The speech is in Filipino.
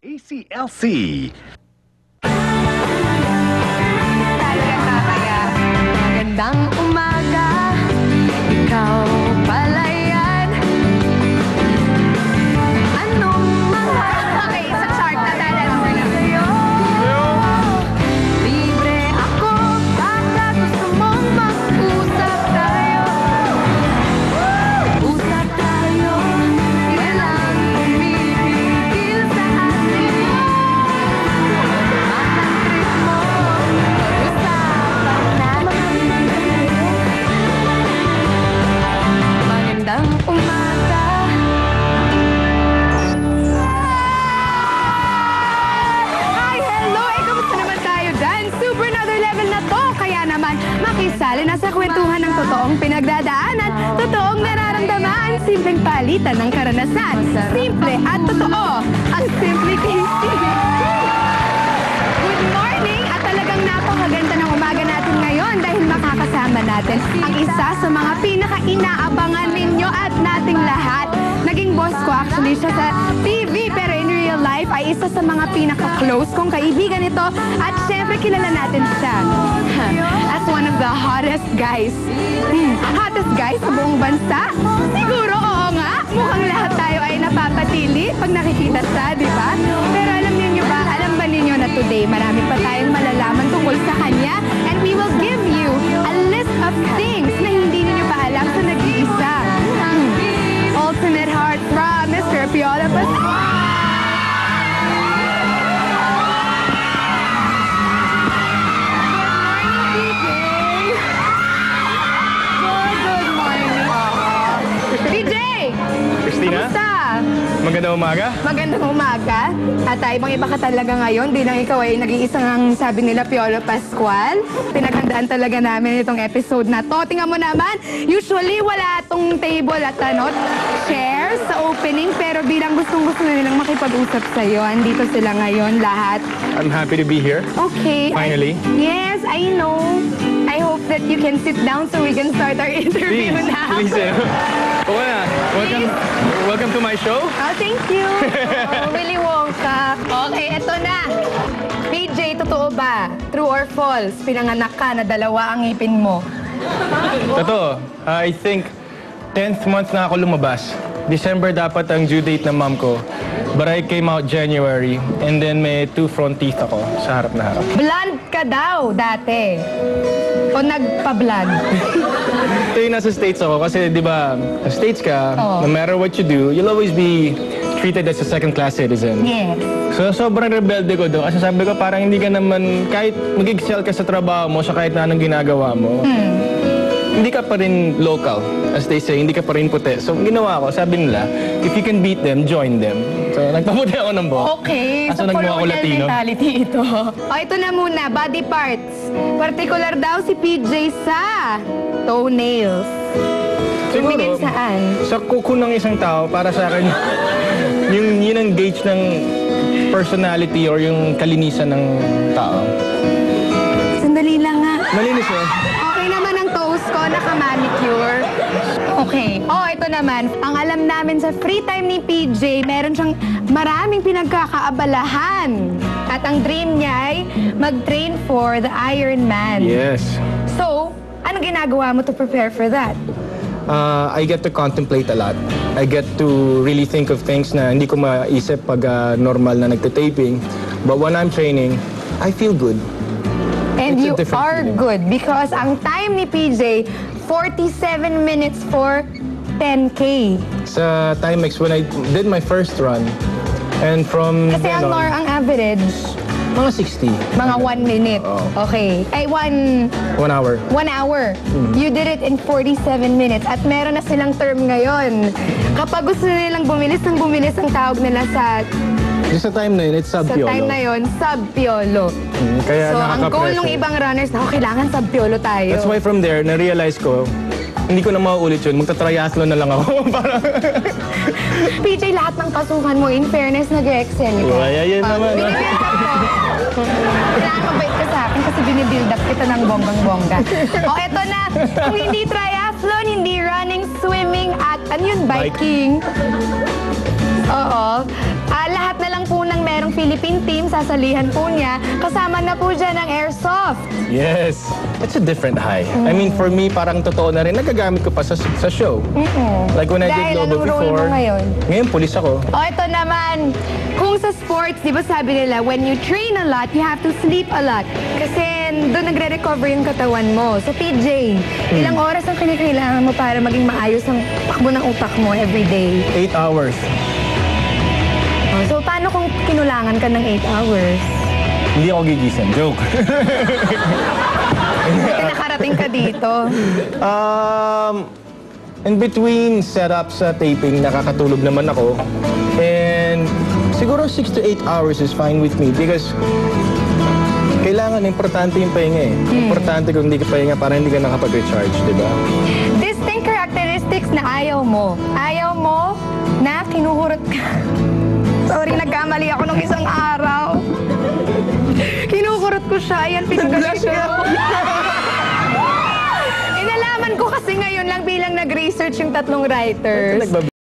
ACLC. Magandang umaga, ikaw pala yan. Anong mga... Okay, sa chart na talalawin na sa'yo. Libre ako, baka gusto mong mag-usap tayo. Usap tayo, walang pumipigil sa atin. Matang ritmo, pag-usapan natin. Magandang umaga. Hi, hello! Kamusta naman tayo dyan? Super another level na to! Kaya naman, makisali na sa kwentuhan ng totoong pinagdadaanan, totoong nararamdaman, simpleng palitan ng karanasan. Simple at totoo, ang Simply Tasty. Good morning! At talagang napakaganda ng umaga natin ngayon dahil makakasama natin ang isa sa mga pinaka-inaabangan ninyo at nating lahat. Naging boss ko actually siya sa TV pero in real life ay isa sa mga pinaka-close kong kaibigan nito at syempre kilala natin siya as one of the hottest guys. Hottest guys sa buong bansa? Siguro oo nga. Mukhang lahat tayo ay napapatili pag nakikita siya, di ba? Pero alam niyo ba, alam ba ninyo na today marami pa tayong malalaman tungkol sa kanya and we will give you a list of things na hindi niyo pa alam sa nag-iisa. Ultimate Heartthrob, Mr. Piolo Pascual! Good morning, PJ! Christina? Kamusta? Magandang umaga. Magandang umaga. At ibang-iba ka talaga ngayon. Bilang ikaw ay nag-iisang ang sabi nila Piolo Pascual. Pinaghandaan talaga namin itong episode na to. Tingnan mo naman, usually wala tong table at chairs sa opening. Pero bilang gustong-gusto na nilang makipag-usap sa'yo, andito sila ngayon lahat. I'm happy to be here. Okay. Finally. Yes, I know. I hope that you can sit down so we can start our interview Please, now. please. Well, welcome to my show. Oh, thank you. Willy Wonka. Okay, eto na. PJ, totoo ba? True or false? Pinanganak ka na dalawa ang ngipin mo. Totoo. I think 10th month na ako lumabas. December dapat ang due date ng mom ko. But I came out January and then may 2 front teeth ako sa harap na harap. Blonde ka daw dati. O nagpa-blonde? Ito yung nasa States ako kasi di ba, sa States ka, Oo. no matter what you do, you'll always be treated as a second-class citizen. Yes. So, sobrang rebelde ko doon. Kasi sabi ko, parang hindi ka naman, kahit mag-excel ka sa trabaho mo, sa kahit na anong ginagawa mo, hindi ka pa rin local. As they say, hindi ka pa rin puti. So, ginawa ko, sabi nila, if you can beat them, join them. So, nagpaputi ako ng buhok. Okay, Kaso so nagmukha ko colonial Latino. mentality ito. O, ito na muna, body parts. Particular daw si PJ sa toenails. Tumingin saan? Sa kuko ng isang tao, para sa akin, yun ang gauge ng personality or yung kalinisan ng tao. Sandali lang nga. Malinis eh. Okay naman ang toes ko, naka-manicure. Okay. Oh, ito naman. Ang alam namin sa free time ni PJ, meron siyang maraming pinagkakaabalahan. At ang dream niya ay mag-train for the Ironman. Yes. So, ano ginagawa mo to prepare for that? I get to contemplate a lot. I get to really think of things na hindi ko maisip pag normal na nagtitaping. But when I'm training, I feel good. And It's a you different are feeling. good because ang time ni PJ, 47 minutes for 10K. Sa Timex, when I did my first run, and from Kasi then on, ang average, mga 60. mga 1 minute. Oo. Okay. Ay, 1 1 hour. hour. You did it in 47 minutes. At meron na silang term ngayon. Kapag gusto nilang bumilis ang tawag nila sa Just sa time na yun, it's sub-piolo. time na yon, sub-piolo. Kaya So, ang goal ng nakaka-pressure. ibang runners na, kailangan sub-piolo tayo. That's why from there, na-realize ko, hindi ko na mauulit yun. Magta-triathlon na lang ako. Para... PJ, lahat ng kasuhan mo, in fairness, nag-excel ka. Ay, yan naman. Binibuild up mo. Kailangan mabait ka sa akin kasi binibuild up kita ng bonggang-bongga. O, eto na. Kung hindi triathlon, hindi running, swimming, at ano yun, biking. Oo. Lahat na lang po ng merong Philippine team, sasalihan po niya. Kasama na po dyan ang airsoft. Yes. It's a different high. I mean, for me, parang totoo na rin. Nagagamit ko pa sa show. Like when I did Dahil Lobo anong role before. mo ngayon? Ngayon, pulis ako. O, ito naman. Kung sa sports, di ba sabi nila, when you train a lot, you have to sleep a lot. Kasi doon nagre-recover yung katawan mo. So, PJ, ilang oras ang kailangan mo para maging maayos ang takbo ng utak mo every day? 8 hours. So, paano kung kinulangan ka ng 8 hours? Hindi ako gigising. Joke. Buti nakarating ka dito. In between setups sa taping, nakakatulog naman ako. And siguro 6 to 8 hours is fine with me because kailangan, importante yung pahinga eh. Importante kung hindi ka pahinga para hindi ka nakapag-recharge, di ba? Distinct characteristics na ayaw mo. Ayaw mo na kinukurot ka. Sorry, nagkamali ako nung isang araw. Kinukurot ko siya. Ayan, pinagalas ko. Inalaman ko kasi ngayon lang bilang nag-research yung tatlong writers.